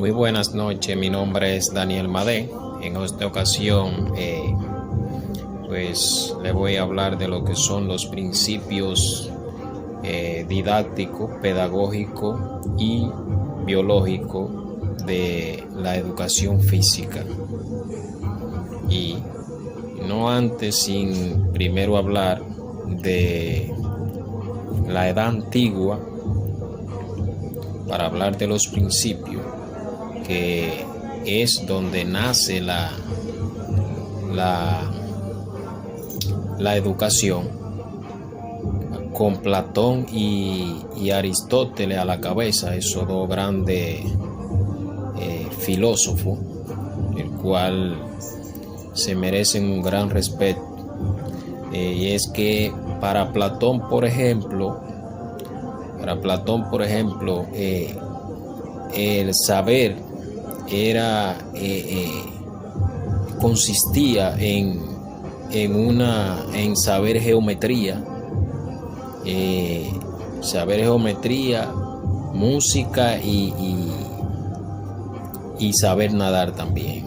Muy buenas noches, mi nombre es Daniel Madé. En esta ocasión pues le voy a hablar de lo que son los principios didácticos, pedagógicos y biológicos de la educación física. Y no antes sin primero hablar de la edad antigua para hablar de los principios, que es donde nace la educación, con Platón y Aristóteles a la cabeza, esos dos grandes filósofos, el cual se merecen un gran respeto. Y es que para Platón, por ejemplo, el saber consistía en saber geometría, música y saber nadar también.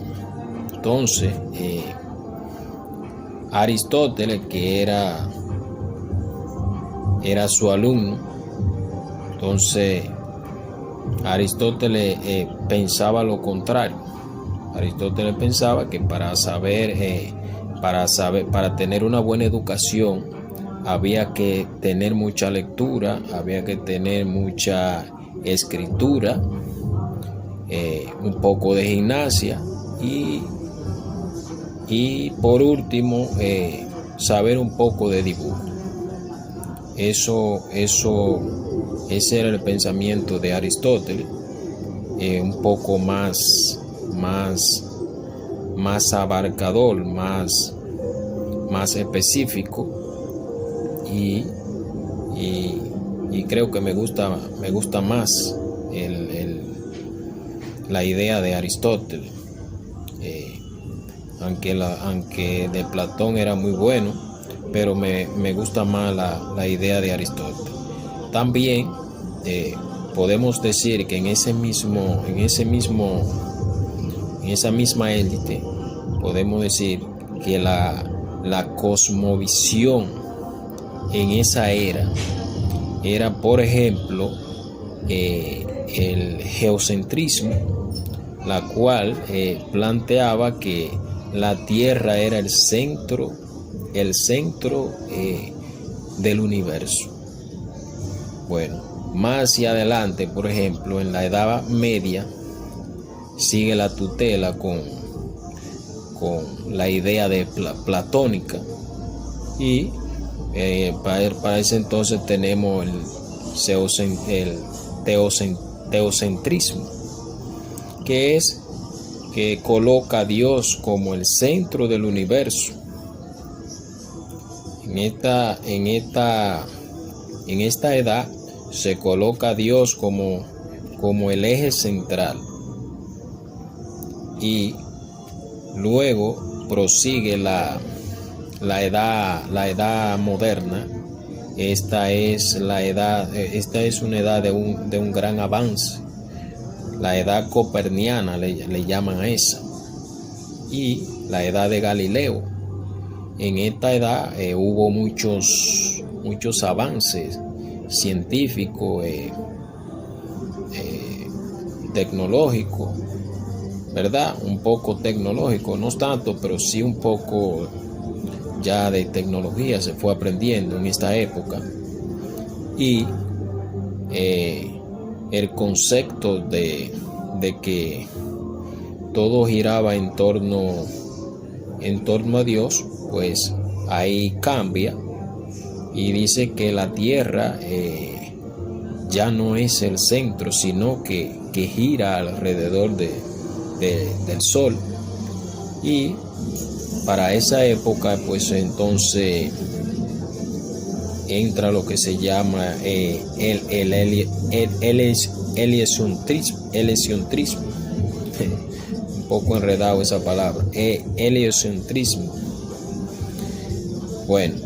Entonces, Aristóteles, que era su alumno, entonces Aristóteles pensaba lo contrario. Aristóteles pensaba que para tener una buena educación había que tener mucha lectura, había que tener mucha escritura, un poco de gimnasia y por último saber un poco de dibujo. Ese era el pensamiento de Aristóteles, un poco más abarcador, más específico, y creo que me gusta más la idea de Aristóteles, aunque de Platón era muy bueno, pero me gusta más la idea de Aristóteles. También podemos decir que en esa misma élite podemos decir que la cosmovisión en esa era, por ejemplo, el geocentrismo, la cual planteaba que la Tierra era el centro del universo. Bueno, más hacia adelante, por ejemplo, en la Edad Media, sigue la tutela con la idea de platónica, y para ese entonces tenemos el teocentrismo, que coloca a Dios como el centro del universo. En esta edad se coloca a Dios como el eje central, y luego prosigue la edad moderna. Esta es una edad de un gran avance, la edad copernicana le llaman a esa, y la edad de Galileo. En esta edad hubo muchos avances científicos, tecnológicos, ¿verdad? Un poco tecnológico, no tanto, pero sí un poco ya de tecnología se fue aprendiendo en esta época. Y el concepto de que todo giraba en torno a Dios, pues ahí cambia, y dice que la Tierra ya no es el centro, sino que gira alrededor del Sol. Y para esa época, pues entonces entra lo que se llama el heliocentrismo. Un poco enredado esa palabra, heliocentrismo. Bueno,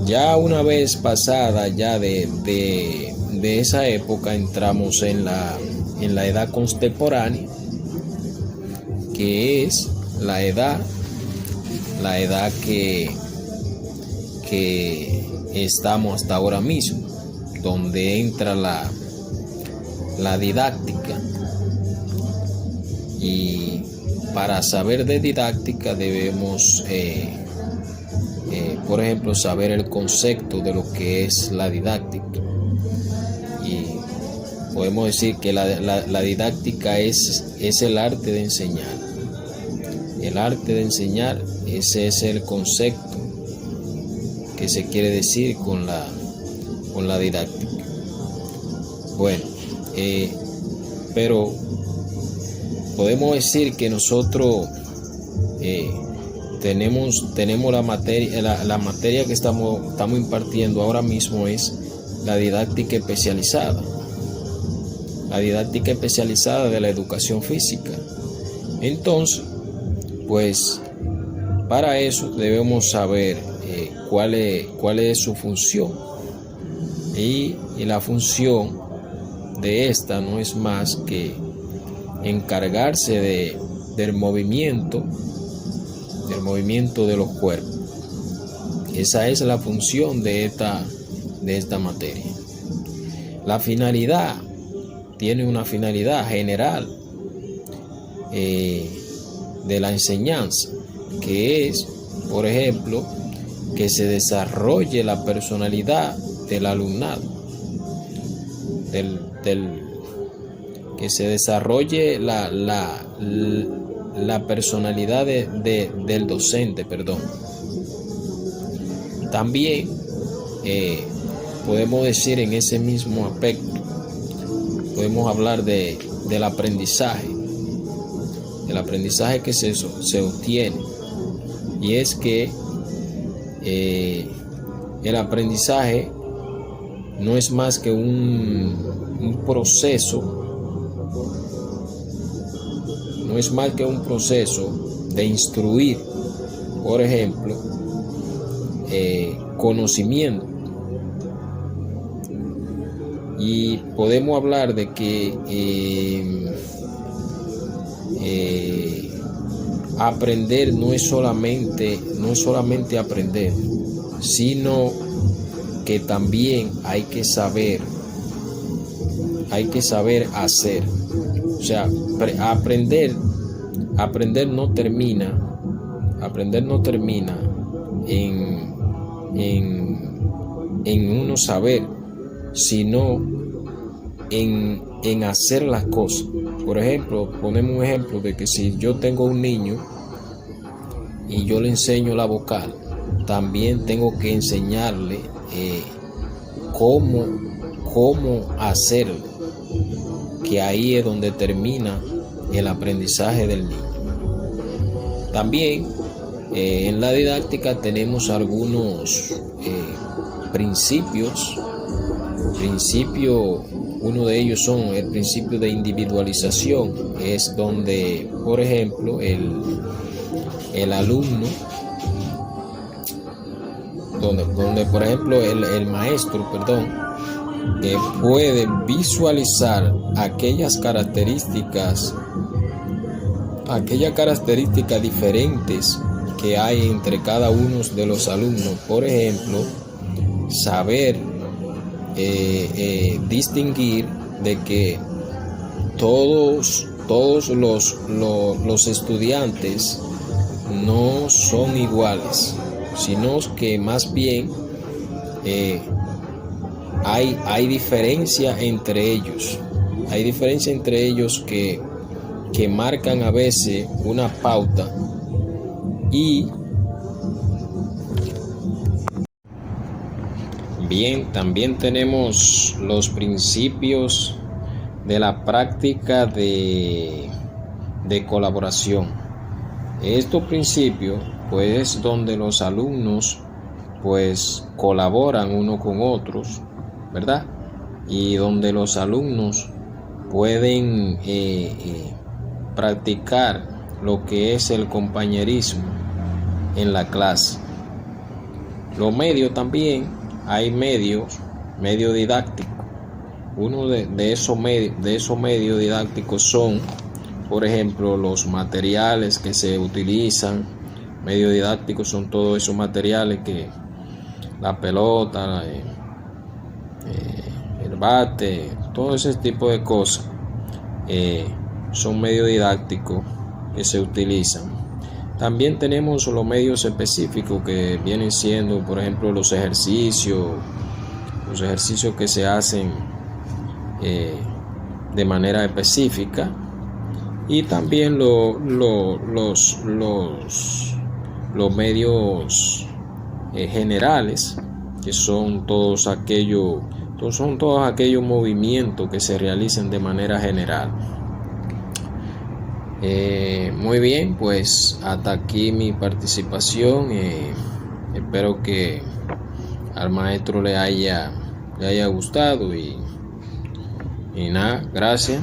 ya una vez pasada ya de esa época, entramos en la edad contemporánea, que es la edad que estamos hasta ahora mismo, donde entra la didáctica. Y para saber de didáctica debemos, por ejemplo, saber el concepto de lo que es la didáctica. Y podemos decir que la didáctica es el arte de enseñar. El arte de enseñar, ese es el concepto que se quiere decir con la didáctica. Bueno, pero podemos decir que nosotros tenemos la materia que estamos impartiendo ahora mismo es la didáctica especializada. La didáctica especializada de la educación física. Entonces, pues para eso debemos saber cuál es su función. Y la función de esta no es más que encargarse del movimiento de los cuerpos. Esa es la función de esta materia. La finalidad tiene una finalidad general de la enseñanza, que es, por ejemplo, que se desarrolle la personalidad del alumnado, que se desarrolle la personalidad del docente, perdón. También podemos decir en ese mismo aspecto, podemos hablar del aprendizaje que se obtiene, y es que el aprendizaje no es más que un proceso de instruir, por ejemplo, conocimiento. Y podemos hablar de que aprender no es solamente aprender, sino que también hay que saber hacer. O sea, aprender no termina en uno saber, sino en hacer las cosas. Por ejemplo, ponemos un ejemplo de que si yo tengo un niño y yo le enseño la vocal, también tengo que enseñarle cómo hacerlo, que ahí es donde termina el aprendizaje del niño. También en la didáctica tenemos algunos principios. Uno de ellos son el principio de individualización, es donde, por ejemplo, el alumno, donde por ejemplo el maestro, puede visualizar aquellas características diferentes que hay entre cada uno de los alumnos. Por ejemplo, saber distinguir de que todos los estudiantes no son iguales, sino que más bien hay diferencia entre ellos. Hay diferencia entre ellos que marcan a veces una pauta. Y bien, también tenemos los principios de la práctica de colaboración. Estos principios, pues, donde los alumnos, pues, colaboran uno con otros, ¿verdad? Y donde los alumnos pueden practicar lo que es el compañerismo en la clase. Los medios también, hay medio didáctico. Uno de esos medios didácticos son, por ejemplo, los materiales que se utilizan. Medio didáctico son todos esos materiales que la pelota, el bate, todo ese tipo de cosas son medios didácticos que se utilizan. También tenemos los medios específicos que vienen siendo, por ejemplo, los ejercicios que se hacen de manera específica, y también los medios generales, que son todos aquellos movimientos que se realizan de manera general. Muy bien, pues hasta aquí mi participación. Espero que al maestro le haya gustado y nada, gracias.